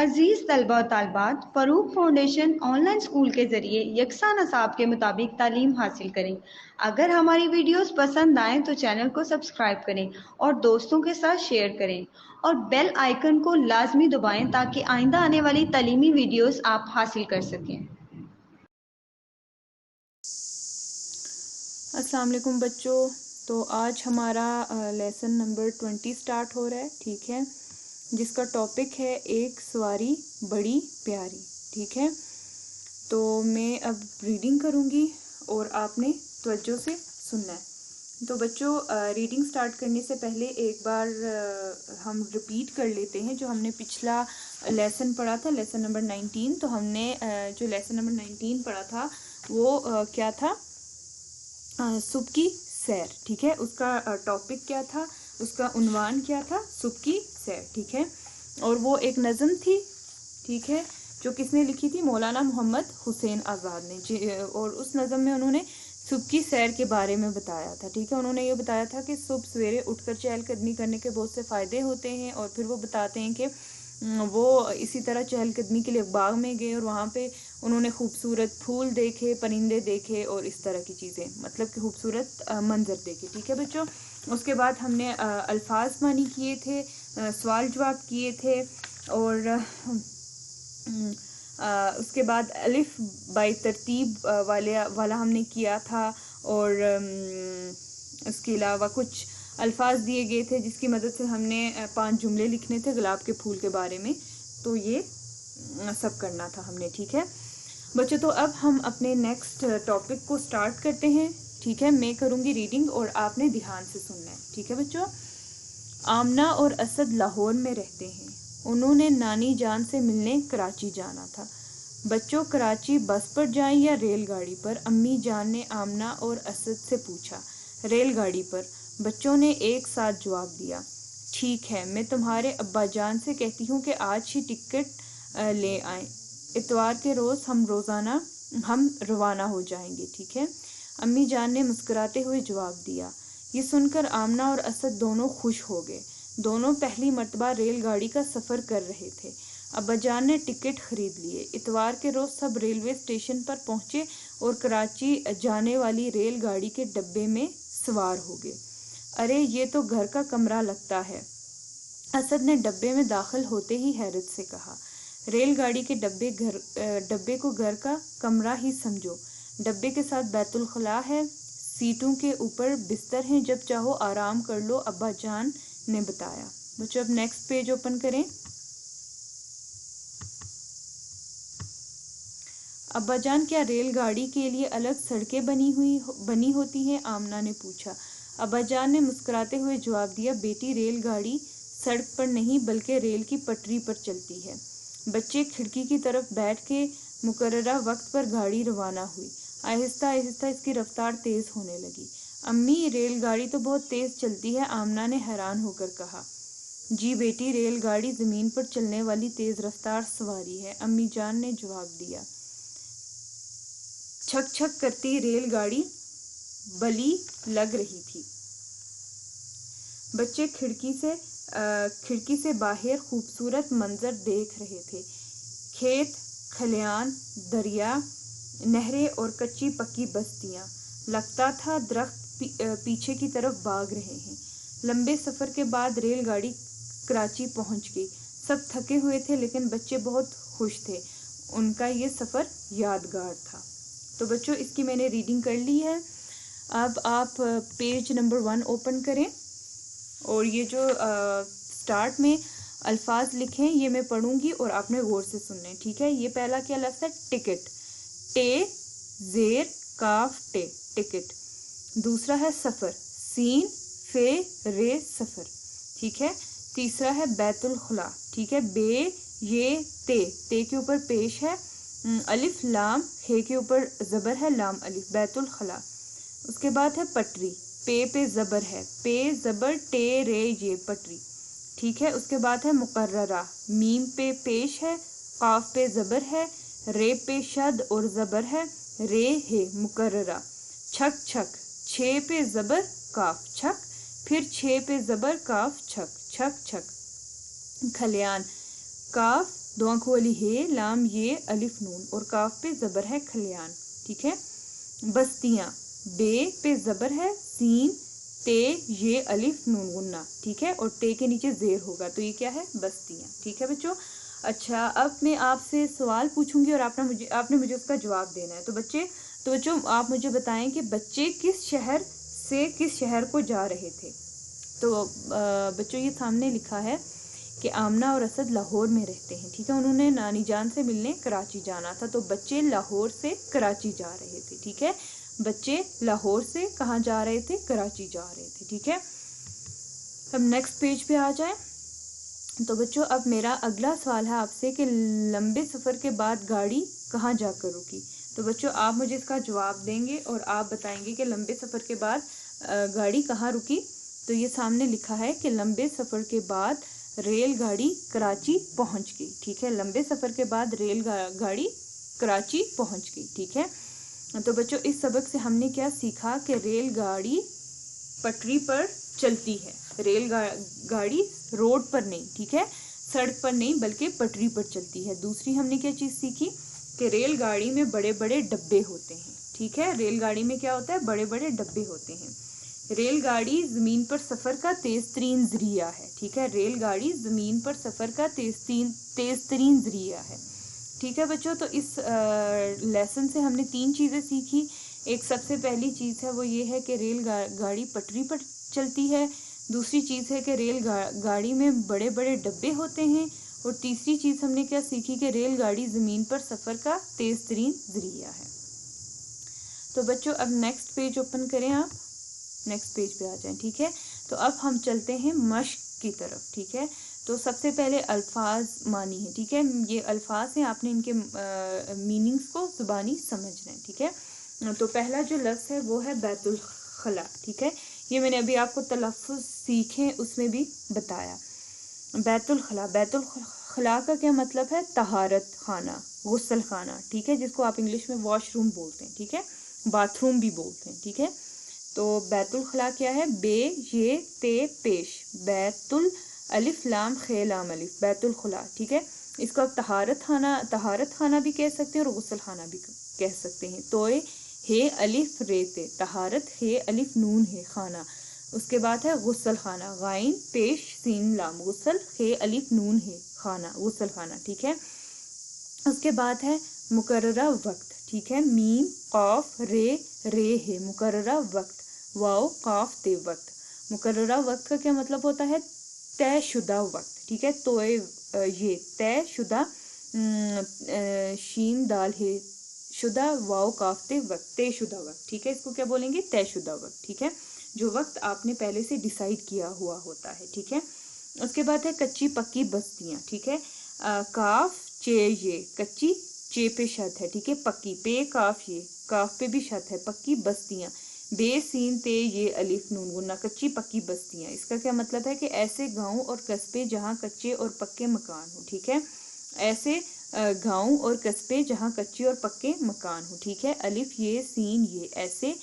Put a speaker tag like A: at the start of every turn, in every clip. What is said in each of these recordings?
A: عزیز طلبہ و طالبات، فروغ فاؤنڈیشن آن لائن اسکول کے ذریعے یکساں نصاب کے مطابق تعلیم حاصل کریں۔ اگر ہماری ویڈیوز پسند آئیں تو چینل کو سبسکرائب کریں اور دوستوں کے ساتھ شیئر کریں اور بیل آئیکن کو لازمی دبائیں تاکہ آئندہ آنے والی تعلیمی ویڈیوز آپ حاصل کر سکیں۔
B: السلام علیکم بچوں، تو آج ہمارا لیسن نمبر 20 سٹارٹ ہو رہا ہے، ٹھیک ہے، جس کا ٹاپک ہے ایک سواری بڑی پیاری، ٹھیک ہے۔ تو میں اب ریڈنگ کروں گی اور آپ نے توجہ سے سننا ہے۔ تو بچوں، ریڈنگ سٹارٹ کرنے سے پہلے ایک بار ہم ریپیٹ کر لیتے ہیں جو ہم نے پچھلا لیسن پڑھا تھا، لیسن نمبر 19۔ تو ہم نے جو لیسن نمبر 19 پڑھا تھا وہ کیا تھا؟ صبح کی سیر، ٹھیک ہے۔ اس کا ٹاپک کیا تھا، اس کا عنوان کیا تھا؟ صبح کی سیر، ٹھیک ہے۔ اور وہ ایک نظم تھی، ٹھیک ہے، جو کس نے لکھی تھی؟ مولانا محمد حسین آزاد نے، اور اس نظم میں انہوں نے صبح کی سیر کے بارے میں بتایا تھا، ٹھیک ہے۔ انہوں نے یہ بتایا تھا کہ صبح سویرے اٹھ کر چہل قدمی کرنے کے بہت سے فائدے ہوتے ہیں، اور پھر وہ بتاتے ہیں کہ وہ اسی طرح چہل قدمی کے لیے باغ میں گئے اور وہاں پہ انہوں نے خوبصورت پھول دیکھے، پرندے دیکھے اور اس طرح کی چیزیں، مطلب کہ خوبصورت منظر دیکھے، ٹھیک ہے بچوں۔ اس کے بعد ہم نے الفاظ معنی کیے تھے، سوال جواب کیے تھے، اور اس کے بعد الف بائی ترتیب والا ہم نے کیا تھا، اور اس کے علاوہ کچھ الفاظ دیے گئے تھے جس کی مدد سے ہم نے 5 جملے لکھنے تھے گلاب کے پھول کے بارے میں۔ تو یہ سب کرنا تھا ہم نے، ٹھیک ہے بچوں۔ تو اب ہم اپنے نیکسٹ ٹاپک کو سٹارٹ کرتے ہیں، ٹھیک ہے۔ میں کروں گی ریڈنگ اور آپ نے دھیان سے سننا ہے، ٹھیک ہے بچوں۔ آمنہ اور اسد لاہور میں رہتے ہیں، انہوں نے نانی جان سے ملنے کراچی جانا تھا۔ بچوں، کراچی بس پر جائیں یا ریل گاڑی پر؟ امی جان نے آمنہ اور اسد سے پوچھا۔ ریل گاڑی پر، بچوں نے ایک ساتھ جواب دیا۔ ٹھیک ہے، میں تمہارے ابا جان سے کہتی ہوں کہ آج ہی ٹکٹ لے آئیں، اتوار کے روز ہم روانہ ہو جائیں گے، ٹھیک ہے۔ امی جان نے مسکراتے ہوئے جواب دیا۔ یہ سن کر آمنہ اور اسد دونوں خوش ہو گئے، دونوں پہلی مرتبہ ریل گاڑی کا سفر کر رہے تھے۔ ابا جان نے ٹکٹ خرید لیے، اتوار کے روز سب ریلوے اسٹیشن پر پہنچے اور کراچی جانے والی ریل گاڑی کے ڈبے میں سوار ہو گئے۔ ارے یہ تو گھر کا کمرہ لگتا ہے، اسد نے ڈبے میں داخل ہوتے ہی حیرت سے کہا۔ ریل گاڑی کے ڈبے کو گھر کا کمرہ ہی سمجھو، ڈبے کے ساتھ بیت الخلاء ہے، سیٹوں کے اوپر بستر ہیں، جب چاہو آرام کر لو، ابا جان نے بتایا۔ بچوں اب نیکسٹ پیج اوپن کریں۔ ابا جان، کیا ریل گاڑی کے لیے الگ سڑکیں بنی ہوتی ہیں؟ آمنہ نے پوچھا۔ ابا جان نے مسکراتے ہوئے جواب دیا، بیٹی ریل گاڑی سڑک پر نہیں بلکہ ریل کی پٹری پر چلتی ہے۔ بچے، کھڑکی کی طرف بیٹھ کے مقررہ وقت پر گاڑی روانہ ہوئی، آہستہ آہستہ اس کی رفتار تیز ہونے لگی۔ امی، ریل گاڑی تو بہت تیز چلتی ہے، آمنہ نے حیران ہو کر کہا۔ جی بیٹی، ریل گاڑی زمین پر چلنے والی تیز رفتار سواری ہے، امی جان نے جواب دیا۔ چھک چھک کرتی ریل گاڑی بلی لگ رہی تھی۔ بچے کھڑکی سے باہر خوبصورت منظر دیکھ رہے تھے، کھیت کھلیان، دریا، نہریں اور کچی پکی بستیاں۔ لگتا تھا درخت پیچھے کی طرف بھاگ رہے ہیں۔ لمبے سفر کے بعد ریل گاڑی کراچی پہنچ گئی۔ سب تھکے ہوئے تھے لیکن بچے بہت خوش تھے، ان کا یہ سفر یادگار تھا۔ تو بچوں، اس کی میں نے ریڈنگ کر لی ہے۔ اب آپ پیج نمبر 1 اوپن کریں، اور یہ جو سٹارٹ میں الفاظ لکھیں یہ میں پڑھوں گی اور آپ نے غور سے سننے، ٹھیک ہے۔ یہ پہلا کیا لفظ ہے؟ ٹکٹ، ٹے زیر کاف ٹے، ٹکٹ۔ دوسرا ہے سفر، سین فے رے سفر، ٹھیک ہے۔ تیسرا ہے بیت الخلاء، ٹھیک ہے، بے یہ تے کے اوپر پیش ہے، الف لام، ہے کے اوپر زبر ہے، لام الف، بیت الخلاء۔ اس کے بعد ہے پٹری، پہ زبر ہے، پے زبر ٹے رے یہ پٹری، ٹھیک ہے۔ اس کے بعد ہے مقررہ، میم پہ پیش ہے، قاف پہ زبر ہے، رے پہ شد اور زبر ہے، رے ہے مقررہ۔ چھک چھک، 6 پہ زبر کاف چھک، پھر 6 پہ زبر کاف چھک، چھک چھک۔ کھلیان، کاف دو آنکھوں والی ہے، لام یہ، الف نون، اور کاف پہ زبر ہے کھلیان، ٹھیک ہے. بستیاں، بے پہ زبر ہے سین، تے یہ الف نون غنہ، ٹھیک ہے، اور تے کے نیچے زیر ہوگا، تو یہ کیا ہے؟ بستیاں، ٹھیک ہے بچوں. اچھا اب میں آپ سے سوال پوچھوں گی اور آپ نے مجھے اس کا جواب دینا ہے. تو بچوں آپ مجھے بتائیں کہ بچے کس شہر سے کس شہر کو جا رہے تھے. تو بچوں یہ سامنے لکھا ہے کہ آمنہ اور اسد لاہور میں رہتے ہیں، ٹھیک ہے، انہوں نے نانی جان سے ملنے کراچی جانا تھا. تو بچے لاہور سے کراچی جا رہے تھے، ٹھیک ہے. بچے لاہور سے کہاں جا رہے تھے؟ کراچی جا رہے تھے، ٹھیک ہے. اب نیکسٹ پیج پہ آ جائیں. تو بچوں اب میرا اگلا سوال ہے آپ سے کہ لمبے سفر کے بعد گاڑی کہاں جا کر رکی. تو بچوں آپ مجھے اس کا جواب دیں گے اور آپ بتائیں گے کہ لمبے سفر کے بعد گاڑی کہاں رکی. تو یہ سامنے لکھا ہے کہ لمبے سفر کے بعد ریل گاڑی کراچی پہنچ گئی، ٹھیک ہے. لمبے سفر کے بعد ریل گاڑی کراچی پہنچ گئی، ٹھیک ہے. تو بچوں اس سبق سے ہم نے کیا سیکھا کہ ریل گاڑی پٹری پر چلتی ہے. ریل گاڑی روڈ پر نہیں، ٹھیک ہے، سڑک پر نہیں بلکہ پٹری پر چلتی ہے. دوسری ہم نے کیا چیز سیکھی کہ ریل گاڑی میں بڑے بڑے ڈبے ہوتے ہیں، ٹھیک ہے. ریل گاڑی میں کیا ہوتا ہے؟ بڑے بڑے ڈبے ہوتے ہیں. ریل گاڑی زمین پر سفر کا تیز ترین ذریعہ ہے، ٹھیک ہے. ریل گاڑی زمین پر سفر کا تیز ترین ذریعہ ہے، ٹھیک ہے بچوں. تو اس لیسن سے ہم نے 3 چیزیں سیکھی. ایک سب سے پہلی چیز ہے وہ یہ ہے کہ ریل گاڑی پٹری پر چلتی ہے. دوسری چیز ہے کہ ریل گاڑی میں بڑے بڑے ڈبے ہوتے ہیں. اور تیسری چیز ہم نے کیا سیکھی کہ ریل گاڑی زمین پر سفر کا تیز ترین ذریعہ ہے. تو بچوں اب نیکسٹ پیج اوپن کریں، آپ نیکسٹ پیج پہ آ جائیں، ٹھیک ہے. تو اب ہم چلتے ہیں مشق کی طرف، ٹھیک ہے. تو سب سے پہلے الفاظ مانی ہے، ٹھیک ہے. یہ الفاظ ہیں، آپ نے ان کے میننگز کو زبانی سمجھنا ہے، ٹھیک ہے. تو پہلا جو لفظ ہے وہ ہے بیت الخلا، ٹھیک ہے. یہ میں نے ابھی آپ کو تلفظ سیکھیں اس میں بھی بتایا. بیت الخلا، بیت الخلا کا کیا مطلب ہے؟ طہارت خانہ، غسل خانہ، ٹھیک ہے، جس کو آپ انگلش میں واش روم بولتے ہیں، ٹھیک ہے، باتھ روم بھی بولتے ہیں، ٹھیک ہے. تو بیت الخلا کیا ہے؟ بے یہ تے پیش، بیت الف لام خے لام الف، بیت الخلا، ٹھیک ہے. اس کو آپ طہارت خانہ بھی کہہ سکتے ہیں اور غسل خانہ بھی کہہ سکتے ہیں. توئے ہے الف ریتے، طہارت ہے الف نون ہے خانہ. اس کے بعد ہے غسل خانہ، غائن پیش سین لام، غسل ہے الف نون ہے خانہ، غسل خانہ، ٹھیک ہے. اس کے بعد ہے مقررہ وقت، ٹھیک ہے. میم قاف رے ہے مقررہ وقت، واو قاف تے وقت. مقررہ وقت کا کیا مطلب ہوتا ہے؟ طے شدہ وقت، ٹھیک ہے. تو یہ طے شدہ، شین دال ہے شدہ، واو کاف تے وقت، طے شدہ وقت، ٹھیک ہے. اس کو کیا بولیں گے؟ طے شدہ وقت، ٹھیک ہے، جو وقت آپ نے پہلے سے ڈیسائیڈ کیا ہوا ہوتا ہے، ٹھیک ہے. اس کے بعد ہے کچی پکی بستیاں، ٹھیک ہے. کاف چے یہ، کچی چے پہ شد ہے، ٹھیک ہے، پکی پے کاف یہ، کاف پہ بھی شد ہے، پکی بستیاں. بے سین تے یہ الف نون غنہ، کچی پکی بستیاں. اس کا کیا مطلب ہے کہ ایسے گاؤں اور قصبے جہاں کچے اور پکے مکان ہوں، ٹھیک ہے. ایسے گاؤں اور قصبے جہاں کچے اور پکے مکان ہوں، ٹھیک ہے. الف یہ سین یہ، ایسے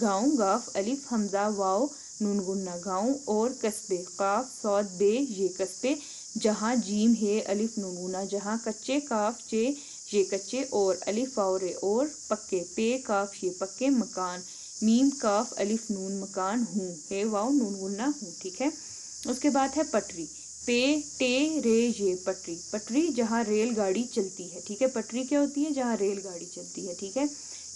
B: گاؤں، گاف الف حمزہ واو نون غنہ، گاؤں اور قصبے، قاف صاد بے یہ قصبے، جہاں جیم ہے الف نون غنہ، جہاں کچے، کاف چے یہ کچے، اور الف واو رے اور پکے، پے کاف یہ پکے، مکان میم کاف الف نون مکان ہوں، ہے واو نون غنہ ہوں، ٹھیک ہے. اس کے بعد ہے پٹری، پے ٹے رے یہ پٹری، پٹری جہاں ریل گاڑی چلتی ہے، ٹھیک ہے. پٹری کیا ہوتی ہے؟ جہاں ریل گاڑی چلتی ہے، ٹھیک ہے.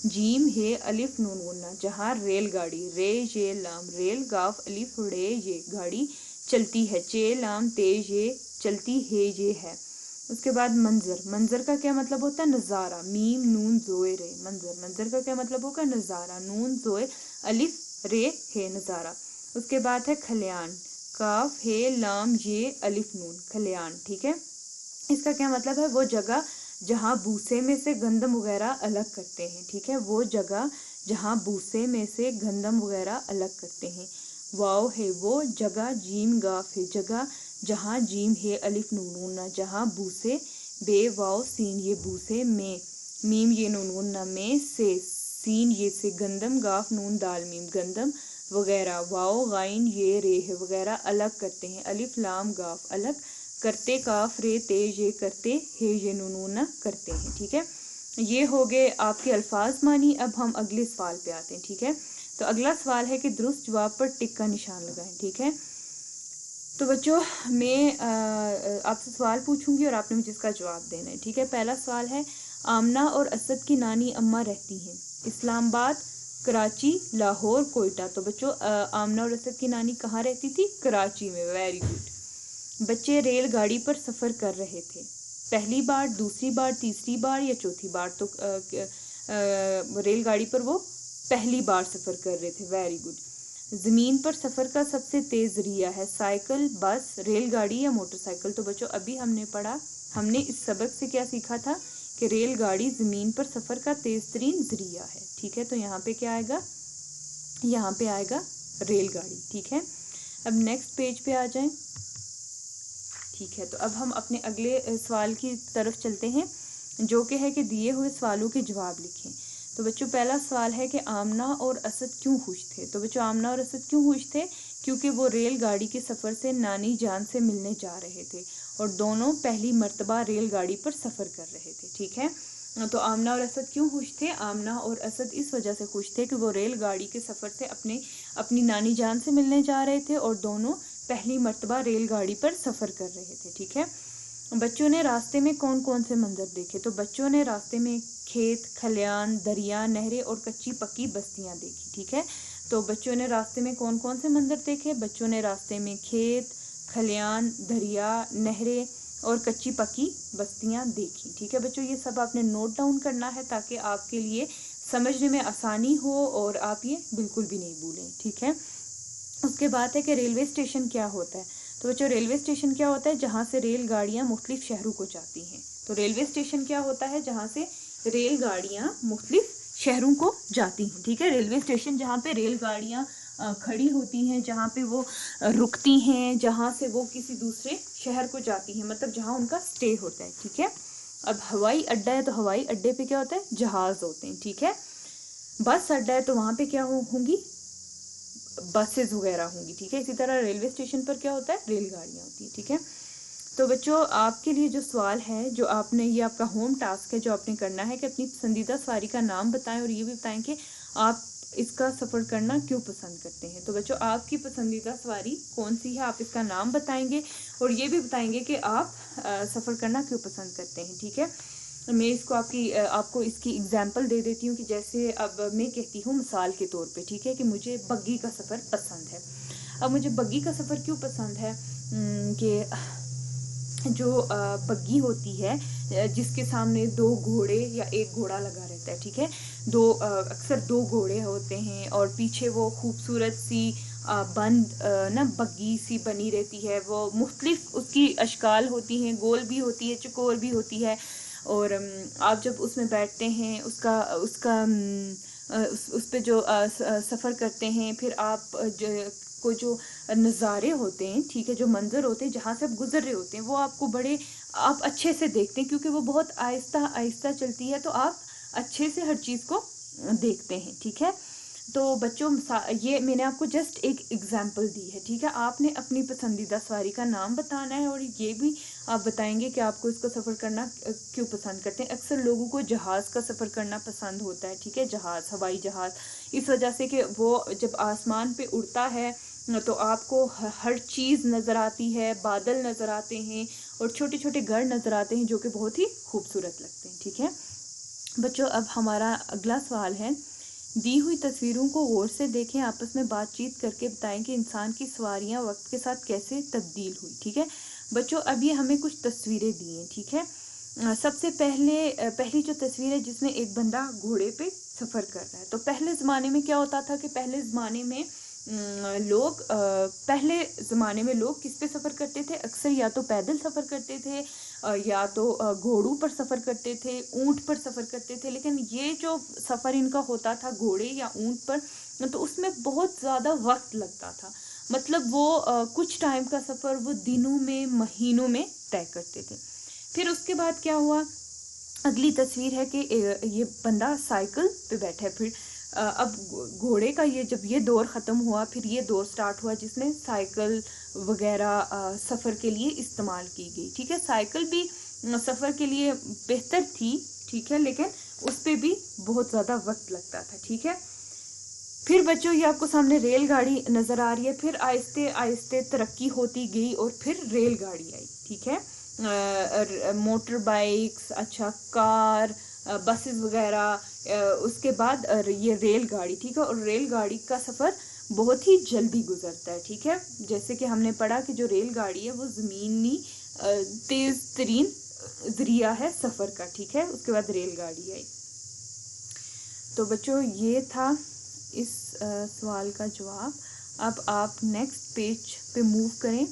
B: جیم ہے الف نون غنہ، جہاں ریل گاڑی، رے یہ لام ریل، گاف الف ڑے یہ گاڑی چلتی ہے، چے لام تے یہ چلتی ہے یہ ہے. اس کے بعد منظر، منظر کا کیا مطلب ہوتا ہے؟ نظارہ، میم نون زوئے رے منظر، منظر کا کیا مطلب ہوگا؟ نظارہ، نون زوئے الف رے ہے نظارہ. اس کے بعد ہے کھلیان، کاف ہے لام یہ الف نون، کھلیان، ٹھیک ہے. اس کا کیا مطلب ہے؟ وہ جگہ جہاں بھوسے میں سے گندم وغیرہ الگ کرتے ہیں، ٹھیک ہے، وہ جگہ جہاں بھوسے میں سے گندم وغیرہ الگ کرتے ہیں. واو ہے وہ جگہ، جیم گاف ہے جگہ، جہاں جیم ہے الف نون غنہ، جہاں بھوسے، بے واو سین یہ بھوسے، میں میم یہ نون غنہ میں سے، سین یہ سے گندم، گاف نون دال میم گندم وغیرہ، واو غائن یہ رے ہے وغیرہ الگ کرتے ہیں، الف لام گاف الگ کرتے کاف رے تے یہ کرتے ہے یہ نونونا کرتے ہیں. ٹھیک ہے, یہ ہو گئے آپ کے الفاظ معنی. اب ہم اگلے سوال پہ آتے ہیں. ٹھیک ہے, تو اگلا سوال ہے کہ درست جواب پر ٹک کا نشان لگائیں. ٹھیک ہے, تو بچوں میں آپ سے سوال پوچھوں گی اور آپ نے مجھے اس کا جواب دینا ہے. ٹھیک ہے, پہلا سوال ہے آمنہ اور اسد کی نانی اماں رہتی ہیں اسلام آباد, کراچی, لاہور, کوئٹہ. تو بچوں آمنہ اور اسد کی نانی کہاں رہتی تھی؟ کراچی میں. Very good. بچے ریل گاڑی پر سفر کر رہے تھے پہلی بار, دوسری بار, تیسری بار یا چوتھی بار؟ تو ریل گاڑی پر وہ پہلی بار سفر کر رہے تھے. Very good. زمین پر سفر کا سب سے تیز ذریعہ ہے سائیکل, بس, ریل گاڑی یا موٹر سائیکل؟ تو بچوں ابھی ہم نے پڑھا, ہم نے اس سبق سے کیا سیکھا تھا کہ ریل گاڑی زمین پر سفر کا تیز ترین ذریعہ ہے. ٹھیک ہے, تو یہاں پہ کیا آئے گا؟ یہاں پہ آئے گا ریل گاڑی. ٹھیک ہے, اب نیکسٹ پیج پہ آ جائیں. ٹھیک ہے, تو اب ہم اپنے اگلے سوال کی طرف چلتے ہیں جو کہ ہے کہ دیے ہوئے سوالوں کے جواب لکھیں. تو بچوں پہلا سوال ہے کہ آمنہ اور اسد کیوں خوش تھے؟ تو بچوں آمنہ اور اسد کیوں خوش تھے؟ کیونکہ وہ ریل گاڑی کے سفر سے نانی جان سے ملنے جا رہے تھے اور دونوں پہلی مرتبہ ریل گاڑی پر سفر کر رہے تھے. ٹھیک ہے, تو آمنہ اور اسد کیوں خوش تھے؟ آمنہ اور اسد اس وجہ سے خوش تھے کہ وہ ریل گاڑی کے سفر سے اپنی نانی جان سے ملنے جا رہے تھے اور دونوں پہلی مرتبہ ریل گاڑی پر سفر کر رہے تھے. ٹھیک ہے, بچوں نے راستے میں کون کون سے منظر دیکھے؟ تو بچوں نے راستے میں کھیت, کھلیان, دریا, نہریں اور کچی پکی بستیاں دیکھی. ٹھیک ہے, تو بچوں نے راستے میں کون کون سے منظر دیکھے؟ بچوں نے راستے میں کھیت, کھلیان, دریا, نہریں اور کچی پکی بستیاں دیکھی. ٹھیک ہے بچوں, یہ سب آپ نے نوٹ ڈاؤن کرنا ہے تاکہ آپ کے لیے سمجھنے میں آسانی ہو اور آپ یہ بالکل بھی نہیں بھولیں. ٹھیک ہے, اس کے بعد ہے کہ ریلوے اسٹیشن کیا ہوتا ہے؟ تو بچوں ریلوے اسٹیشن کیا ہوتا ہے؟ جہاں سے ریل گاڑیاں مختلف شہروں کو جاتی ہیں. تو ریلوے اسٹیشن کیا ہوتا ہے؟ جہاں سے ریل گاڑیاں مختلف شہروں کو جاتی ہیں. ٹھیک ہے, ریلوے اسٹیشن جہاں پہ ریل گاڑیاں کھڑی ہوتی ہیں, جہاں پہ وہ رکتی ہیں, جہاں سے وہ کسی دوسرے شہر کو جاتی ہیں, مطلب جہاں ان کا سٹے ہوتا ہے. ٹھیک ہے, اب ہوائی اڈا ہے تو ہوائی اڈے پہ کیا ہوتا ہے؟ جہاز ہوتے ہیں. ٹھیک ہے, بس اڈا ہے تو وہاں پہ کیا ہوں گی؟ بسز وغیرہ ہوں گی. ٹھیک ہے, اسی طرح ریلوے اسٹیشن پر کیا ہوتا ہے؟ ریل گاڑیاں ہوتی ہیں. ٹھیک ہے, تو بچوں آپ کے لیے جو سوال ہے, جو آپ نے, یہ آپ کا ہوم ٹاسک ہے جو آپ نے کرنا ہے کہ اپنی پسندیدہ سواری کا نام بتائیں اور یہ بھی بتائیں کہ آپ اس کا سفر کرنا کیوں پسند کرتے ہیں. تو بچوں آپ کی پسندیدہ سواری کون سی ہے؟ آپ اس کا نام بتائیں گے اور یہ بھی بتائیں گے کہ آپ سفر کرنا کیوں پسند کرتے ہیں. ٹھیک ہے, میں اس کو آپ کو اس کی اگزامپل دے دیتی ہوں کہ جیسے اب میں کہتی ہوں مثال کے طور پہ. ٹھیک ہے, کہ مجھے بگی کا سفر پسند ہے. اب مجھے بگی کا سفر کیوں پسند ہے کہ جو بگی ہوتی ہے جس کے سامنے دو گھوڑے یا ایک گھوڑا لگا رہتا ہے. ٹھیک ہے, اکثر دو گھوڑے ہوتے ہیں اور پیچھے وہ خوبصورت سی بند نا بگی سی بنی رہتی ہے. وہ مختلف اس کی اشکال ہوتی ہیں, گول بھی ہوتی ہے, چکور بھی ہوتی ہے, اور آپ جب اس میں بیٹھتے ہیں اس پہ جو سفر کرتے ہیں, پھر آپ کو جو نظارے ہوتے ہیں, ٹھیک ہے, جو منظر ہوتے ہیں جہاں سے آپ گزر رہے ہوتے ہیں, وہ آپ کو آپ اچھے سے دیکھتے ہیں کیونکہ وہ بہت آہستہ آہستہ چلتی ہے, تو آپ اچھے سے ہر چیز کو دیکھتے ہیں. ٹھیک ہے, تو بچوں یہ میں نے آپ کو جسٹ ایک ایگزامپل دی ہے. ٹھیک ہے, آپ نے اپنی پسندیدہ سواری کا نام بتانا ہے اور یہ بھی آپ بتائیں گے کہ آپ کو اس کو سفر کرنا کیوں پسند کرتے ہیں. اکثر لوگوں کو جہاز کا سفر کرنا پسند ہوتا ہے. ٹھیک ہے, جہاز, ہوائی جہاز, اس وجہ سے کہ وہ جب آسمان پہ اڑتا ہے تو آپ کو ہر چیز نظر آتی ہے, بادل نظر آتے ہیں اور چھوٹے چھوٹے گھر نظر آتے ہیں جو کہ بہت ہی خوبصورت لگتے ہیں. ٹھیک ہے بچوں, اب ہمارا اگلا سوال ہے, دی ہوئی تصویروں کو غور سے دیکھیں, آپس میں بات چیت کر کے بتائیں کہ انسان کی سواریاں وقت کے ساتھ کیسے تبدیل ہوئی. ٹھیک ہے بچوں, اب یہ ہمیں کچھ تصویریں دی ہیں. ٹھیک ہے, سب سے پہلی جو تصویر ہے جس میں ایک بندہ گھوڑے پہ سفر کر رہا ہے. تو پہلے زمانے میں کیا ہوتا تھا کہ پہلے زمانے میں لوگ کس پہ سفر کرتے تھے؟ اکثر یا تو پیدل سفر کرتے تھے یا تو گھوڑوں پر سفر کرتے تھے, اونٹ پر سفر کرتے تھے. لیکن یہ جو سفر ان کا ہوتا تھا گھوڑے یا اونٹ پر, تو اس میں بہت زیادہ وقت لگتا تھا. مطلب وہ کچھ ٹائم کا سفر وہ دنوں میں, مہینوں میں طے کرتے تھے. پھر اس کے بعد کیا ہوا, اگلی تصویر ہے کہ یہ بندہ سائیکل پہ بیٹھا ہے. پھر اب گھوڑے کا جب یہ دور ختم ہوا، پھر یہ دور سٹارٹ ہوا جس میں سائیکل وغیرہ سفر کے لیے استعمال کی گئی، ٹھیک ہے. سائیکل بھی سفر کے لیے بہتر تھی، ٹھیک ہے، لیکن اس پہ بھی بہت زیادہ وقت لگتا تھا، ٹھیک ہے. پھر بچوں یہ آپ کو سامنے ریل گاڑی نظر آ رہی ہے. پھر آہستہ آہستہ ترقی ہوتی گئی اور پھر ریل گاڑی آئی، ٹھیک ہے. موٹر بائکس، اچھا، کار، بسز وغیرہ، اس کے بعد یہ ریل گاڑی، ٹھیک ہے. اور ریل گاڑی کا سفر بہت ہی جلدی گزرتا ہے، ٹھیک ہے. جیسے کہ ہم نے پڑھا کہ جو ریل گاڑی ہے وہ زمینی تیز ترین ذریعہ ہے سفر کا، ٹھیک ہے. اس کے بعد ریل گاڑی آئی. تو بچوں یہ تھا اس سوال کا جواب. اب آپ نیکسٹ پیج پہ موو کریں،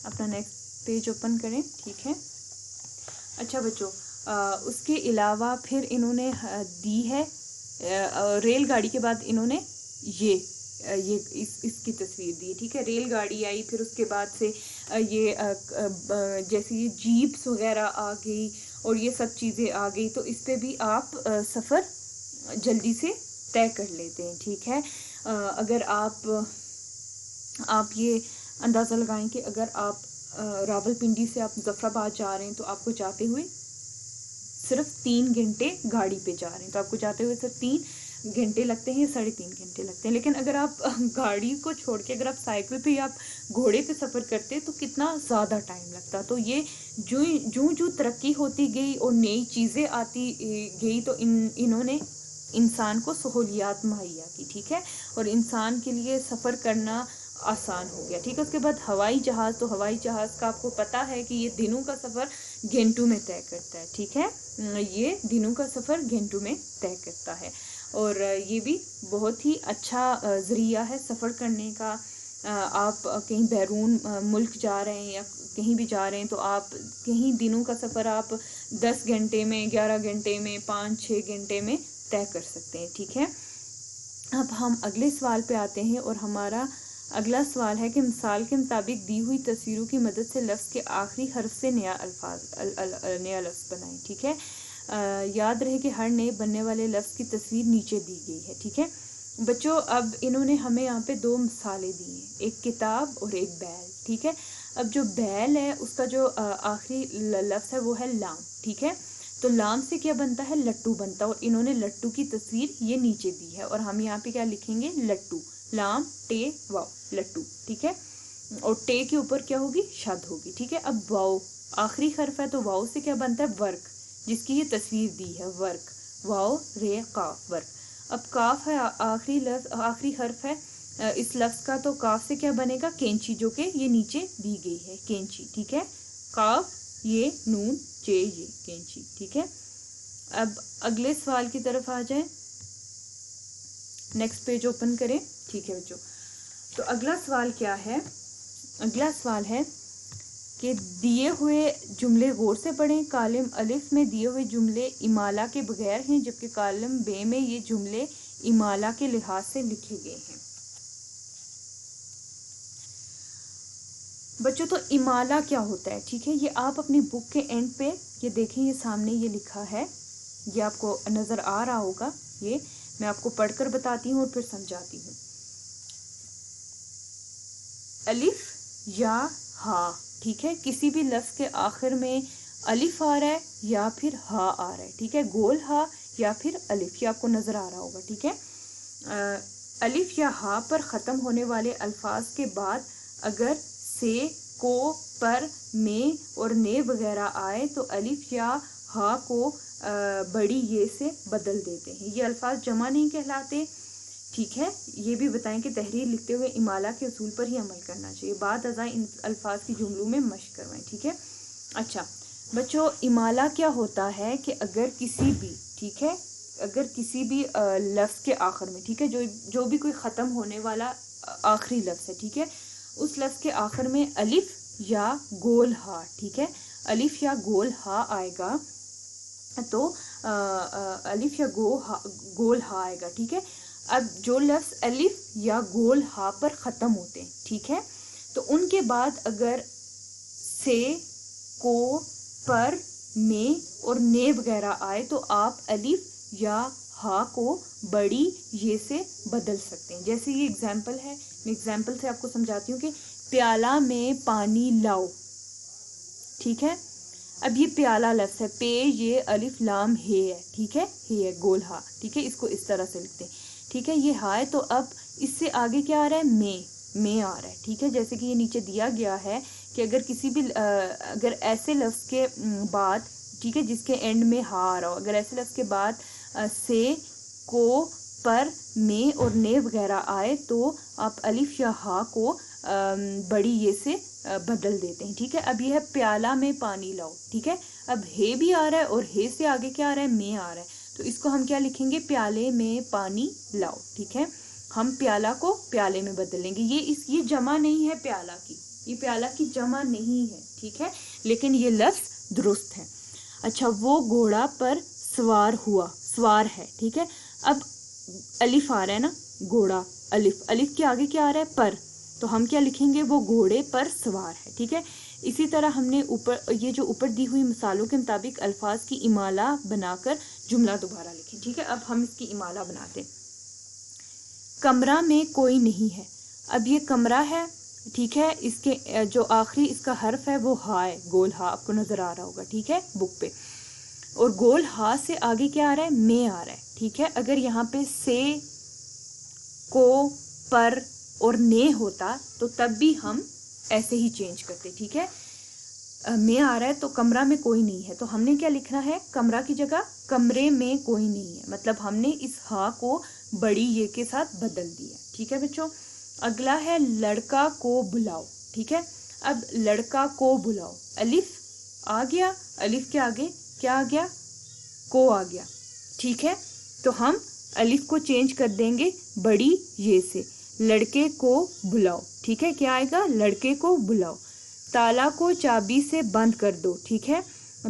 B: اپنا نیکسٹ پیج اوپن کریں، ٹھیک ہے. اچھا بچوں، اس کے علاوہ پھر انہوں نے دی ہے ریل گاڑی کے بعد انہوں نے یہ اس کی تصویر دی، ٹھیک ہے. ریل گاڑی آئی، پھر اس کے بعد سے یہ جیسے یہ جیپس وغیرہ آ گئی اور یہ سب چیزیں آ گئی، تو اس پہ بھی آپ سفر جلدی سے طے کر لیتے ہیں، ٹھیک ہے. اگر آپ یہ اندازہ لگائیں کہ اگر آپ راولپنڈی سے آپ مظفر آباد جا رہے ہیں تو آپ کو جاتے ہوئے صرف 3 گھنٹے گاڑی پہ جا رہے ہیں، تو آپ کو جاتے ہوئے صرف 3 گھنٹے لگتے ہیں یا 3.5 گھنٹے لگتے ہیں. لیکن اگر آپ گاڑی کو چھوڑ کے اگر آپ سائیکل پہ یا آپ گھوڑے پہ سفر کرتے تو کتنا زیادہ ٹائم لگتا. تو یہ جو ترقی ہوتی گئی اور نئی چیزیں آتی گئی تو انہوں نے انسان کو سہولیات مہیا کی، ٹھیک ہے. اور انسان کے لیے سفر کرنا آسان ہو گیا، ٹھیک ہے. اس کے بعد ہوائی جہاز، تو ہوائی جہاز کا آپ کو پتہ ہے کہ یہ دنوں کا سفر گھنٹوں میں طے کرتا ہے، ٹھیک ہے. یہ دنوں کا سفر گھنٹوں میں طے کرتا ہے اور یہ بھی بہت ہی اچھا ذریعہ ہے سفر کرنے کا. آپ کہیں بیرون ملک جا رہے ہیں یا کہیں بھی جا رہے ہیں تو آپ کہیں دنوں کا سفر آپ 10 گھنٹے میں، 11 گھنٹے میں، 5-6 گھنٹے میں طے کر سکتے ہیں، ٹھیک ہے. اب ہم اگلے سوال پہ آتے ہیں اور ہمارا اگلا سوال ہے کہ مثال کے مطابق دی ہوئی تصویروں کی مدد سے لفظ کے آخری حرف سے نیا لفظ بنائیں، ٹھیک ہے. یاد رہے کہ ہر نئے بننے والے لفظ کی تصویر نیچے دی گئی ہے، ٹھیک ہے. بچوں اب انہوں نے ہمیں یہاں پہ 2 مثالیں دی ہیں، ایک کتاب اور ایک بیل، ٹھیک ہے. اب جو بیل ہے اس کا جو آخری لفظ ہے وہ ہے لام، ٹھیک ہے. تو لام سے کیا بنتا ہے؟ لٹو بنتا ہے. اور انہوں نے لٹو کی تصویر یہ نیچے دی ہے اور ہم یہاں پہ کیا لکھیں گے؟ لٹو، لام ٹے واو، لٹو، ٹھیک ہے. اور ٹے کے اوپر کیا ہوگی؟ شد ہوگی، ٹھیک ہے. اب واو آخری حرف ہے تو واو سے کیا بنتا ہے؟ ورک، جس کی یہ تصویر دی ہے، ورک، واو رے قاف، ورک. اب کاف ہے آخری حرف ہے اس لفظ کا، تو کاف سے کیا بنے گا؟ کینچی، جو کہ یہ نیچے دی گئی ہے، کینچی، ٹھیک ہے. کاف یہ نون جے یہ کینچی، ٹھیک ہے. اب اگلے سوال کی طرف آ جائیں، نیکسٹ پیج اوپن کریں، ٹھیک ہے بچوں. تو اگلا سوال کیا ہے؟ اگلا سوال ہے کہ دیے ہوئے جملے غور سے پڑھیں. کالم الف میں دیے ہوئے جملے امالہ کے بغیر ہیں، جبکہ کالم بے میں یہ جملے امالہ کے لحاظ سے لکھے گئے ہیں. بچوں تو امالہ کیا ہوتا ہے؟ ٹھیک ہے، یہ آپ اپنی بک کے اینڈ پہ یہ دیکھیں، یہ سامنے یہ لکھا ہے، یہ آپ کو نظر آ رہا ہوگا. یہ میں آپ کو پڑھ کر بتاتی ہوں اور پھر سمجھاتی ہوں. الف یا ہا، ٹھیک ہے، کسی بھی لفظ کے آخر میں الف آ رہا ہے یا پھر ہا آ رہا ہے، ٹھیک ہے. گول ہا یا پھر الف، یہ آپ کو نظر آ رہا ہوگا، ٹھیک ہے. الف یا ہا پر ختم ہونے والے الفاظ کے بعد اگر سے، کو، پر، میں اور نے وغیرہ آئے تو الف یا ہا کو بڑی یہ سے بدل دیتے ہیں. یہ الفاظ جمع نہیں کہلاتے، ٹھیک ہے. یہ بھی بتائیں کہ تحریر لکھتے ہوئے امالہ کے اصول پر ہی عمل کرنا چاہیے. بعد ازاں ان الفاظ کی جملوں میں مشق کروائیں، ٹھیک ہے. اچھا بچوں، امالہ کیا ہوتا ہے کہ اگر کسی بھی، ٹھیک ہے، اگر کسی بھی لفظ کے آخر میں، ٹھیک ہے، جو بھی کوئی ختم ہونے والا آخری لفظ ہے، ٹھیک ہے، اس لفظ کے آخر میں الف یا گول ہا، ٹھیک ہے، الف یا گول ہا آئے گا تو الف یا گول ہا آئے گا، ٹھیک ہے. اب جو لفظ الف یا گول ہا پر ختم ہوتے ہیں، ٹھیک ہے، تو ان کے بعد اگر سے، کو، پر، میں اور نے وغیرہ آئے تو آپ الف یا ہا کو بڑی یہ سے بدل سکتے ہیں. جیسے یہ اگزامپل ہے, میں اگزامپل سے آپ کو سمجھاتی ہوں کہ پیالہ میں پانی لاؤ. ٹھیک ہے, اب یہ پیالہ لفظ ہے, پے یہ الف لام ہے, ٹھیک ہے, ہے گول ہا. ٹھیک ہے, اس کو اس طرح سے لکھتے ہیں. ٹھیک ہے, یہ ہا ہے, تو اب اس سے آگے کیا آ رہا ہے, میں آ رہا ہے. ٹھیک ہے, جیسے کہ یہ نیچے دیا گیا ہے کہ اگر کسی بھی اگر ایسے لفظ کے بعد, ٹھیک ہے, جس کے اینڈ میں ہا آ رہا ہو, اگر ایسے لفظ کے بعد سے, کو, پر, میں اور نے وغیرہ آئے تو آپ الف یا ہا کو بڑی یہ سے بدل دیتے ہیں. ٹھیک ہے, اب یہ ہے پیالہ میں پانی لاؤ. ٹھیک ہے, اب ہے بھی آ رہا ہے اور ہے سے آگے کیا آ رہا ہے, میں آ رہا ہے, تو اس کو ہم کیا لکھیں گے, پیالے میں پانی لاؤ. ٹھیک ہے, ہم پیالہ کو پیالے میں بدل لیں گے. یہ جمع نہیں ہے پیالہ کی, یہ پیالہ کی جمع نہیں ہے. ٹھیک ہے, لیکن یہ لفظ درست ہے. اچھا, وہ گھوڑا پر سوار ہوا, سوار ہے. ٹھیک ہے, اب الف آ رہا ہے نا, گھوڑا, الف کے آگے کیا آ رہا ہے, پر, تو ہم کیا لکھیں گے, وہ گھوڑے پر سوار ہے. ٹھیک ہے, اسی طرح ہم نے یہ جو اوپر دی ہوئی مثالوں کے مطابق الفاظ کی امالہ بنا کر جملہ دوبارہ لکھیں. ٹھیک ہے, اب ہم اس کی امالہ بناتے ہیں. کمرہ میں کوئی نہیں ہے. اب یہ کمرہ ہے, ٹھیک ہے, اس کے جو آخری اس کا حرف ہے وہ ہا ہے, گول ہا, آپ کو نظر آ رہا ہوگا. ٹھیک ہے, بک پہ, اور گول ہا سے آگے کیا آ رہا ہے, میں آ رہا ہے. ٹھیک ہے, اگر یہاں پہ سے, کو, پر اور نے ہوتا تو تب بھی ہم ایسے ہی چینج کرتے. ٹھیک ہے, میں آ رہا ہے تو کمرہ میں کوئی نہیں ہے, تو ہم نے کیا لکھنا ہے, کمرہ کی جگہ کمرے میں کوئی نہیں ہے. مطلب ہم نے اس ہا کو بڑی یہ کے ساتھ بدل دیا. ٹھیک ہے بچوں, اگلا ہے لڑکا کو بلاؤ. ٹھیک ہے, اب لڑکا کو بلاؤ, الف آ گیا, الف کے آگے کیا آ گیا, کو آ گیا. ٹھیک ہے, تو ہم الف کو چینج کر دیں گے بڑی یہ سے, لڑکے کو بلاؤ. ٹھیک ہے, کیا آئے گا, لڑکے کو بلاؤ. تالا کو چابی سے بند کر دو. ٹھیک ہے,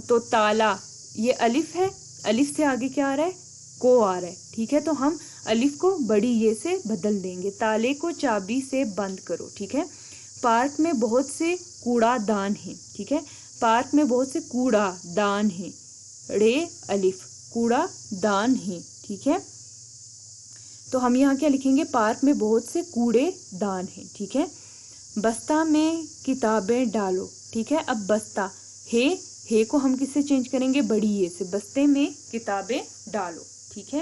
B: تو تالا, یہ الف ہے, الف سے آگے کیا آ رہا ہے, کو آ رہا ہے. ٹھیک ہے, تو ہم الف کو بڑی یہ سے بدل دیں گے, تالے کو چابی سے بند کرو. ٹھیک ہے, پارک میں بہت سے کوڑا دان ہیں. ٹھیک ہے, پارک میں بہت سے کوڑا دان ہیں, رے الف, کوڑا دان ہیں. ٹھیک ہے, تو ہم یہاں کیا لکھیں گے, پارک میں بہت سے کوڑے دان ہیں. ٹھیک ہے, بستہ میں کتابیں ڈالو. ٹھیک ہے, اب بستہ ہے کو ہم کس سے چینج کریں گے, بڑی یہ سے, بستے میں کتابیں ڈالو. ٹھیک ہے,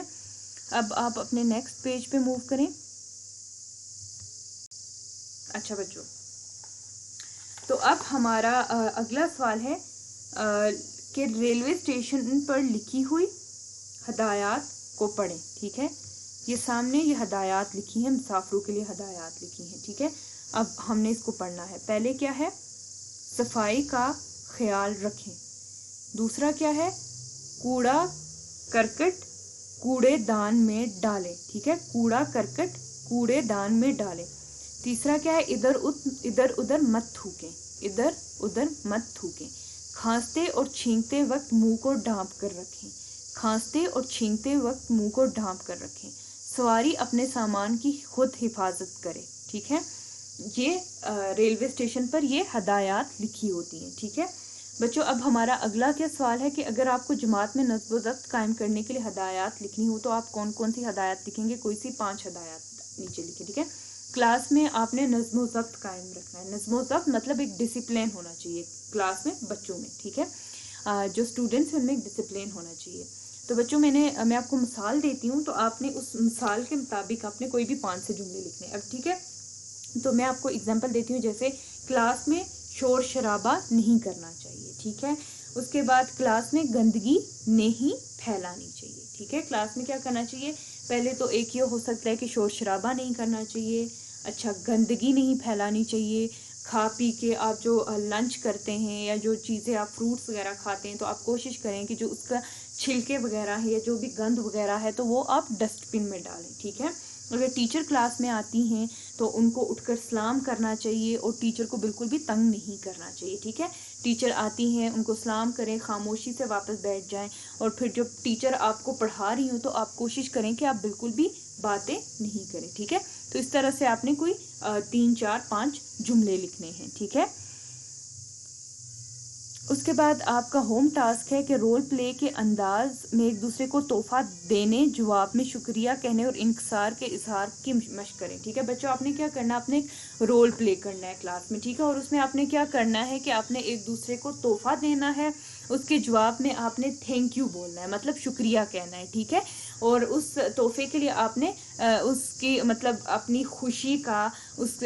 B: اب آپ اپنے نیکسٹ پیج پہ موو کریں. اچھا بچوں, تو اب ہمارا اگلا سوال ہے کہ ریلوے اسٹیشن پر لکھی ہوئی ہدایات کو پڑھیں. ٹھیک ہے, یہ سامنے یہ ہدایات لکھی ہیں, مسافروں کے لیے ہدایات لکھی ہیں. ٹھیک ہے, اب ہم نے اس کو پڑھنا ہے. پہلے کیا ہے, صفائی کا خیال رکھیں. دوسرا کیا ہے, کوڑا کرکٹ کوڑے دان میں ڈالیں. ٹھیک ہے, کوڑا کرکٹ کوڑے دان میں ڈالیں. تیسرا کیا ہے, ادھر ادھر مت تھوکیں, ادھر ادھر مت تھوکیں. کھانستے اور چھینکتے وقت منہ کو ڈھانپ کر رکھیں. کھانستے اور چھینکتے وقت منہ کو ڈھانپ کر رکھیں. سواری اپنے سامان کی خود حفاظت کرے. ٹھیک ہے, یہ ریلوے اسٹیشن پر یہ ہدایات لکھی ہوتی ہیں. ٹھیک ہے بچوں, اب ہمارا اگلا کیا سوال ہے کہ اگر آپ کو جماعت میں نظم و ضبط قائم کرنے کے لیے ہدایات لکھنی ہو تو آپ کون کون سی ہدایات لکھیں گے, کوئی سی 5 ہدایات نیچے لکھیں. ٹھیک ہے, کلاس میں آپ نے نظم و ضبط قائم رکھنا ہے. نظم و ضبط مطلب ایک ڈسپلن ہونا چاہیے کلاس میں, بچوں میں. ٹھیک ہے, جو اسٹوڈنٹس ہیں ان میں ایک ڈسپلن ہونا چاہیے. تو بچوں میں آپ کو مثال دیتی ہوں, تو آپ نے اس مثال کے مطابق آپ نے کوئی بھی 5 سے جملے لکھنے. اب ٹھیک ہے, تو میں آپ کو اگزامپل دیتی ہوں, جیسے کلاس میں شور شرابہ نہیں کرنا چاہیے. ٹھیک ہے, اس کے بعد کلاس میں گندگی نہیں پھیلانی چاہیے. ٹھیک ہے, کلاس میں کیا کرنا چاہیے, پہلے تو ایک یہ ہو سکتا ہے کہ شور شرابہ نہیں کرنا چاہیے. اچھا, گندگی نہیں پھیلانی چاہیے. کھا پی کے آپ جو لنچ کرتے ہیں یا جو چیزیں آپ فروٹس وغیرہ کھاتے ہیں تو آپ کوشش کریں کہ جو اس کا چھلکے وغیرہ ہے یا جو بھی گند وغیرہ ہے تو وہ آپ ڈسٹ بن میں ڈالیں. ٹھیک ہے, اگر ٹیچر کلاس میں آتی ہیں تو ان کو اٹھ کر سلام کرنا چاہیے اور ٹیچر کو بالکل بھی تنگ نہیں کرنا چاہیے. ٹھیک ہے, ٹیچر آتی ہیں ان کو سلام کریں, خاموشی سے واپس بیٹھ جائیں, اور پھر جب ٹیچر آپ کو پڑھا رہی ہوں تو آپ کوشش کریں کہ آپ بالکل بھی باتیں نہیں کریں. ٹھیک ہے, تو اس طرح سے آپ نے کوئی 3 4 5 جملے لکھنے ہیں. ٹھیک ہے, اس کے بعد آپ کا ہوم ٹاسک ہے کہ رول پلے کے انداز میں ایک دوسرے کو تحفہ دینے، جواب میں شکریہ کہنے اور انکسار کے اظہار کی مشق کریں. ٹھیک ہے بچوں، آپ نے کیا کرنا ہے، آپ نے رول پلے کرنا ہے کلاس میں. ٹھیک ہے، اور اس میں آپ نے کیا کرنا ہے کہ آپ نے ایک دوسرے کو تحفہ دینا ہے، اس کے جواب میں آپ نے تھینک یو بولنا ہے، مطلب شکریہ کہنا ہے. ٹھیک ہے، اور اس تحفے کے لیے آپ نے اس کی مطلب اپنی خوشی کا، اس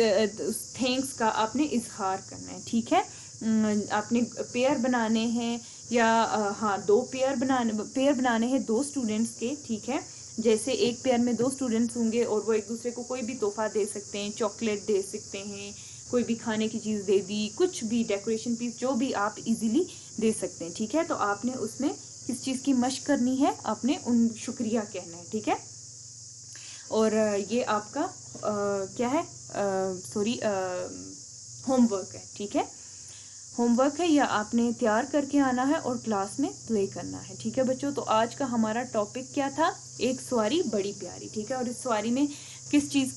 B: تھینکس کا آپ نے اظہار کرنا ہے. ٹھیک ہے، آپ نے پیئر بنانے ہیں، یا ہاں دو پیئر بنانے ہیں دو اسٹوڈینٹس کے. ٹھیک ہے، جیسے ایک پیئر میں دو اسٹوڈینٹس ہوں گے اور وہ ایک دوسرے کو کوئی بھی تحفہ دے سکتے ہیں، چاکلیٹ دے سکتے ہیں، کوئی بھی کھانے کی چیز دے دی، کچھ بھی ڈیکوریشن پیس جو بھی آپ ایزیلی دے سکتے ہیں. ٹھیک ہے، تو آپ نے اس میں کس چیز کی مشق کرنی ہے، آپ نے ان شکریہ کہنا ہے. ٹھیک ہے، اور یہ آپ کا کیا ہے، ہوم ورک ہے. ٹھیک ہے، ہوم ورک ہے، یا آپ نے تیار کر کے آنا ہے اور کلاس میں پلے کرنا ہے. ٹھیک ہے بچوں، تو آج کا ہمارا ٹاپک کیا تھا، ایک سواری بڑی پیاری. ٹھیک ہے، اور اس سواری میں کس چیز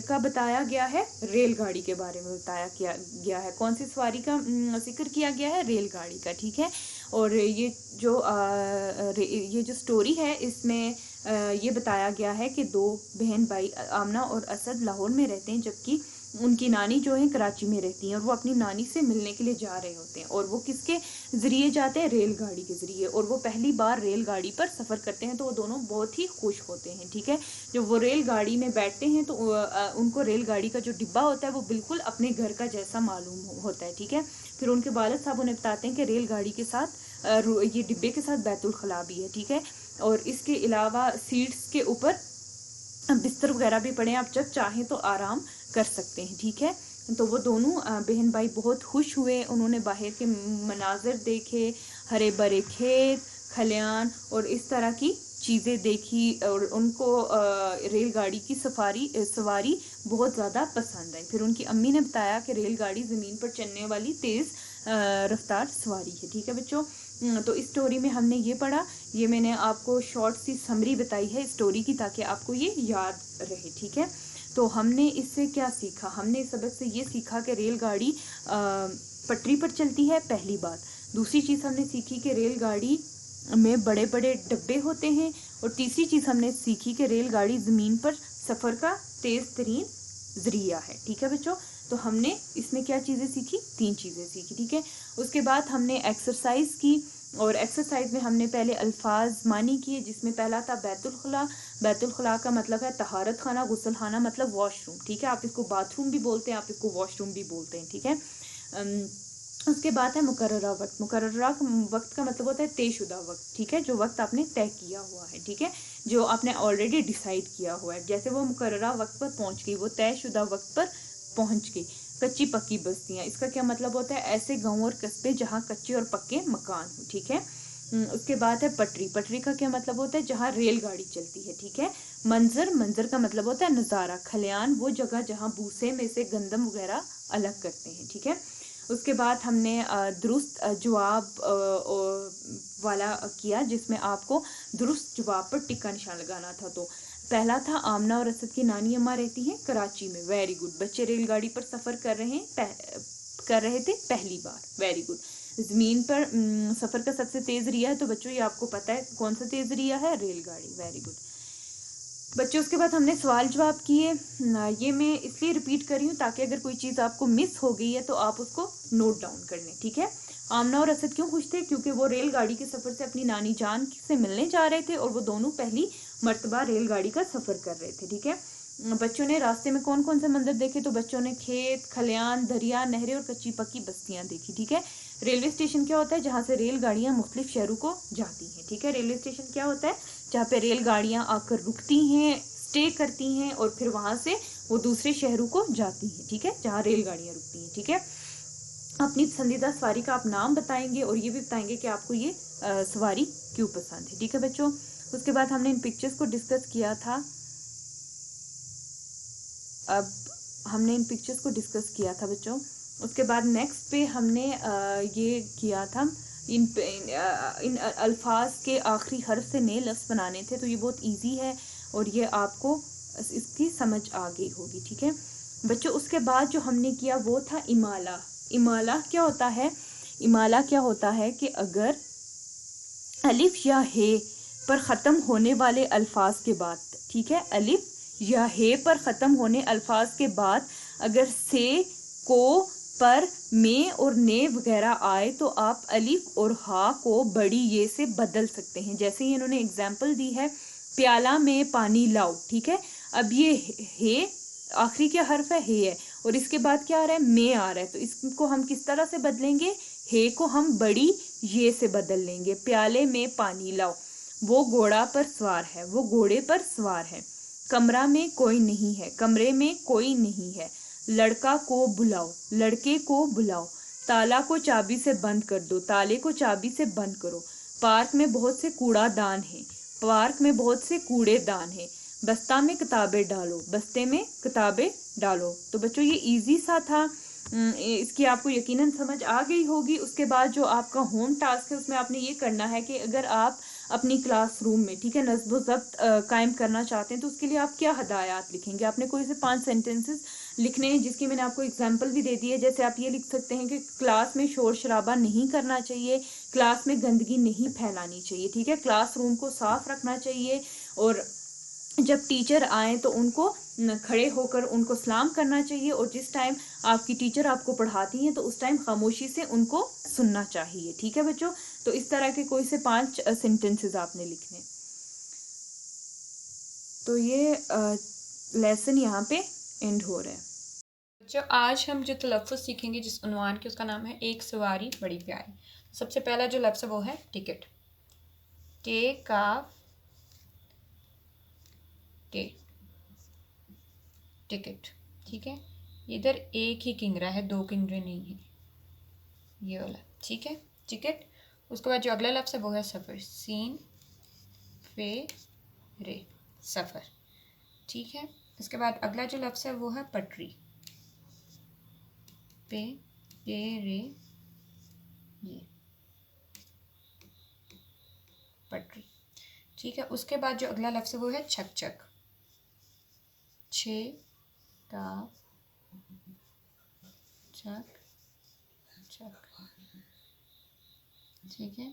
B: کا بتایا گیا ہے، ریل گاڑی کے بارے میں بتایا گیا ہے. کون سی سواری کا ذکر کیا گیا ہے، ریل گاڑی کا. ٹھیک ہے، اور یہ جو سٹوری ہے اس میں یہ بتایا گیا ہے کہ دو بہن بھائی آمنہ اور اسد لاہور میں رہتے ہیں، جبکہ ان کی نانی جو ہیں کراچی میں رہتی ہیں، اور وہ اپنی نانی سے ملنے کے لیے جا رہے ہوتے ہیں. اور وہ کس کے ذریعے جاتے ہیں، ریل گاڑی کے ذریعے. اور وہ پہلی بار ریل گاڑی پر سفر کرتے ہیں تو وہ دونوں بہت ہی خوش ہوتے ہیں. ٹھیک ہے، جب وہ ریل گاڑی میں بیٹھتے ہیں تو ان کو ریل گاڑی کا جو ڈبہ ہوتا ہے وہ بالکل اپنے گھر کا جیسا معلوم ہوتا ہے. ٹھیک ہے، پھر ان کے والد صاحب انہیں بتاتے ہیں کہ ریل گاڑی کے ساتھ یہ ڈبے کے ساتھ بیت الخلاء بھی ہے. ٹھیک ہے، اور اس کے علاوہ سیٹس کے اوپر بستر وغیرہ بھی پڑے ہیں، آپ جب چاہیں تو آرام کر سکتے ہیں. ٹھیک ہے، تو وہ دونوں بہن بھائی بہت خوش ہوئے. انہوں نے باہر کے مناظر دیکھے، ہرے بھرے کھیت کھلیان اور اس طرح کی چیزیں دیکھی، اور ان کو ریل گاڑی کی سواری بہت زیادہ پسند آئی. پھر ان کی امی نے بتایا کہ ریل گاڑی زمین پر چلنے والی تیز رفتار سواری ہے. ٹھیک ہے بچوں، تو اس سٹوری میں ہم نے یہ پڑھا، یہ میں نے آپ کو شارٹ سی سمری بتائی ہے سٹوری کی تاکہ آپ کو یہ یاد رہے. ٹھیک ہے، تو ہم نے اس سے کیا سیکھا، ہم نے اس سبق سے یہ سیکھا کہ ریل گاڑی پٹری پر چلتی ہے، پہلی بات. دوسری چیز ہم نے سیکھی کہ ریل گاڑی میں بڑے بڑے ڈبے ہوتے ہیں. اور تیسری چیز ہم نے سیکھی کہ ریل گاڑی زمین پر سفر کا تیز ترین ذریعہ ہے. ٹھیک ہے بچوں، تو ہم نے اس میں کیا چیزیں سیکھی، 3 چیزیں سیکھی. ٹھیک ہے، اس کے بعد ہم نے ایکسرسائز کی، اور ایکسرسائز میں ہم نے پہلے الفاظ معنی کیے، جس میں پہلا تھا بیت الخلاء. بیت الخلاء کا مطلب ہے طہارت خانہ، غسل خانہ مطلب واش روم. ٹھیک ہے، آپ اس کو باتھ روم بھی بولتے ہیں، آپ اس کو واش روم بھی بولتے ہیں. ٹھیک ہے، اس کے بعد ہے مقررہ وقت. مقررہ وقت کا مطلب ہوتا ہے طے شدہ وقت. ٹھیک ہے، جو وقت آپ نے طے کیا ہوا ہے. ٹھیک ہے، جو آپ نے آلریڈی ڈیسائیڈ کیا ہوا ہے. جیسے وہ مقررہ وقت پر پہنچ گئی، وہ طے شدہ وقت پر پہنچ گئی. کچی پکی بستیاں، اس کا کیا مطلب ہوتا ہے، ایسے گاؤں اور قصبے جہاں کچے اور پکے مکان ہوں. ٹھیک ہے، اس کے بعد ہے پٹری. پٹری کا کیا مطلب ہوتا ہے، جہاں ریل گاڑی چلتی ہے. ٹھیک ہے، منظر کا مطلب ہوتا ہے نظارہ. کھلیان وہ جگہ جہاں بھوسے میں سے گندم وغیرہ الگ کرتے ہیں. ٹھیک ہے، اس کے بعد ہم نے درست جواب والا کیا، جس میں آپ کو درست جواب پر ٹک کا نشان لگانا تھا. تو پہلا تھا آمنہ اور اسد کی نانی اماں رہتی ہیں کراچی میں. ویری گڈ، بچے ریل گاڑی پر سفر کر رہے تھے پہلی بار. Very good. زمین پر سفر کا سب سے تیز ذریعہ ہے، تو بچوں یہ آپ کو پتہ ہے کون سا تیز ذریعہ ہے، ریل گاڑی. ویری گڈ بچوں. اس کے بعد ہم نے سوال جواب کیے. یہ میں اس لیے ریپیٹ کر رہی ہوں تاکہ اگر کوئی چیز آپ کو مس ہو گئی ہے تو آپ اس کو نوٹ ڈاؤن کر لیں. ٹھیک ہے، آمنہ اور اسد کیوں خوش تھے، کیونکہ وہ ریل گاڑی کے سفر سے اپنی نانی جان سے ملنے جا رہے تھے، اور وہ دونوں پہلی مرتبہ ریل گاڑی کا سفر کر رہے تھے. ٹھیک ہے، بچوں نے راستے میں کون کون سے منظر دیکھے، تو بچوں نے کھیت کھلیان، دریا، نہریں اور کچی پکی بستیاں دیکھی. ٹھیک ہے، ریلوے اسٹیشن کیا ہوتا ہے، جہاں سے ریل گاڑیاں مختلف شہروں کو جاتی ہیں. ٹھیک ہے، ریلوے اسٹیشن کیا ہوتا ہے، جہاں پہ ریل گاڑیاں آ کر رکتی ہیں، اسٹے کرتی ہیں، اور پھر وہاں سے وہ دوسرے شہروں کو جاتی ہیں. ٹھیک ہے، جہاں ریل گاڑیاں رکتی ہیں. ٹھیک ہے، اپنی پسندیدہ سواری کا آپ نام بتائیں گے، اور یہ بھی بتائیں گے کہ آپ کو یہ سواری کیوں پسند ہے. ٹھیک ہے بچوں، اس کے بعد ہم نے ان پکچرز کو ڈسکس کیا تھا. اب ہم نے ان پکچرز کو ڈسکس کیا تھا بچوں. اس کے بعد نیکسٹ پہ ہم نے یہ کیا تھا، ان الفاظ کے آخری حرف سے نئے لفظ بنانے تھے. تو یہ بہت ایزی ہے اور یہ آپ کو اس کی سمجھ آ گئی ہوگی. ٹھیک ہے بچوں، اس کے بعد جو ہم نے کیا وہ تھا امالہ. امالہ کیا ہوتا ہے، امالہ کیا ہوتا ہے کہ اگر الف یا ہے پر ختم ہونے والے الفاظ کے بعد، ٹھیک ہے، الف یا ہے پر ختم ہونے الفاظ کے بعد اگر سے، کو، پر، میں اور نے وغیرہ آئے تو آپ الف اور ہا کو بڑی یہ سے بدل سکتے ہیں. جیسے ہی انہوں نے اگزامپل دی ہے، پیالہ میں پانی لاؤ، ٹھیک ہے. اب یہ ہے آخری کیا حرف ہے اور اس کے بعد کیا آ رہا ہے، میں آ رہا ہے، تو اس کو ہم کس طرح سے بدلیں گے، ہے کو ہم بڑی یہ سے بدل لیں گے. پیالے میں پانی لاؤ، وہ گھوڑا پر سوار ہے، وہ گھوڑے پر سوار ہے. کمرہ میں کوئی نہیں ہے، کمرے میں کوئی نہیں ہے. لڑکا کو بلاؤ، لڑکے کو بلاؤ. تالا کو چابی سے بند کر دو، تالے کو چابی سے بند کرو. پارک میں بہت سے کوڑا دان ہیں، پارک میں بہت سے کوڑے دان ہیں. بستہ میں کتابیں ڈالو، بستے میں کتابیں ڈالو. تو بچوں یہ ایزی سا تھا، اس کی آپ کو یقیناً سمجھ آ گئی ہوگی. اس کے بعد جو آپ کا ہوم ٹاسک ہے اس میں آپ نے یہ کرنا ہے کہ اگر آپ اپنی کلاس روم میں، ٹھیک ہے، نظم و ضبط قائم کرنا چاہتے ہیں تو اس کے لیے آپ کیا ہدایات لکھیں گے. آپ نے کوئی سے 5 سینٹنسز لکھنے ہیں جس کی میں نے آپ کو اگزامپل بھی دے دی ہے. جیسے آپ یہ لکھ سکتے ہیں کہ کلاس میں شور شرابہ نہیں کرنا چاہیے، کلاس میں گندگی نہیں پھیلانی چاہیے، ٹھیک ہے، کلاس روم کو صاف رکھنا چاہیے، اور جب ٹیچر آئیں تو ان کو کھڑے ہو کر ان کو سلام کرنا چاہیے، اور جس ٹائم آپ کی ٹیچر آپ کو پڑھاتی ہیں تو اس ٹائم خاموشی سے ان کو سننا چاہیے. ٹھیک ہے بچوں، تو اس طرح کے کوئی سے 5 سینٹنسز آپ نے لکھنے. تو یہ لیسن یہاں پہ اینڈ ہو رہا ہے.
C: بچوں آج ہم جو تلفظ سیکھیں گے جس عنوان کے، اس کا نام ہے ایک سواری بڑی پیاری. سب سے پہلا جو لفظ ہے وہ ہے ٹکٹ. ٹے کاف ٹے، ٹکٹ. ٹھیک ہے، ادھر ایک ہی کنگرا ہے، 2 کنگرے نہیں ہیں، یہ والا. ٹھیک ہے، ٹکٹ. اس کے بعد جو اگلا لفظ ہے وہ ہے سفر. سین فے رے، سفر. ٹھیک ہے، اس کے بعد اگلا جو لفظ ہے وہ ہے پٹری. پے پے رے یہ، پٹری. ٹھیک ہے، اس کے بعد جو اگلا لفظ ہے وہ ہے چھک چھک. چھ کا چھک چھک. ٹھیک ہے،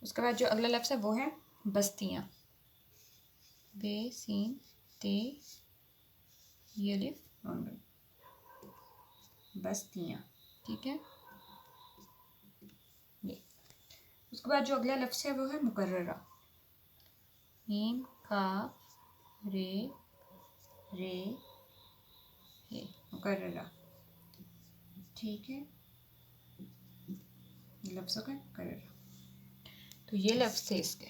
C: اس کے بعد جو اگلا لفظ ہے وہ ہے بستیاں. بے سین تے یہ الف نون، بستیاں. ٹھیک ہے، یہ. اس کے بعد جو اگلا لفظ ہے وہ ہے مقررہ. م کاف رے رے ہے، مقررہ. ٹھیک ہے، یہ لفظ کا مقررہ. تو یہ لفظ تھے اس کے.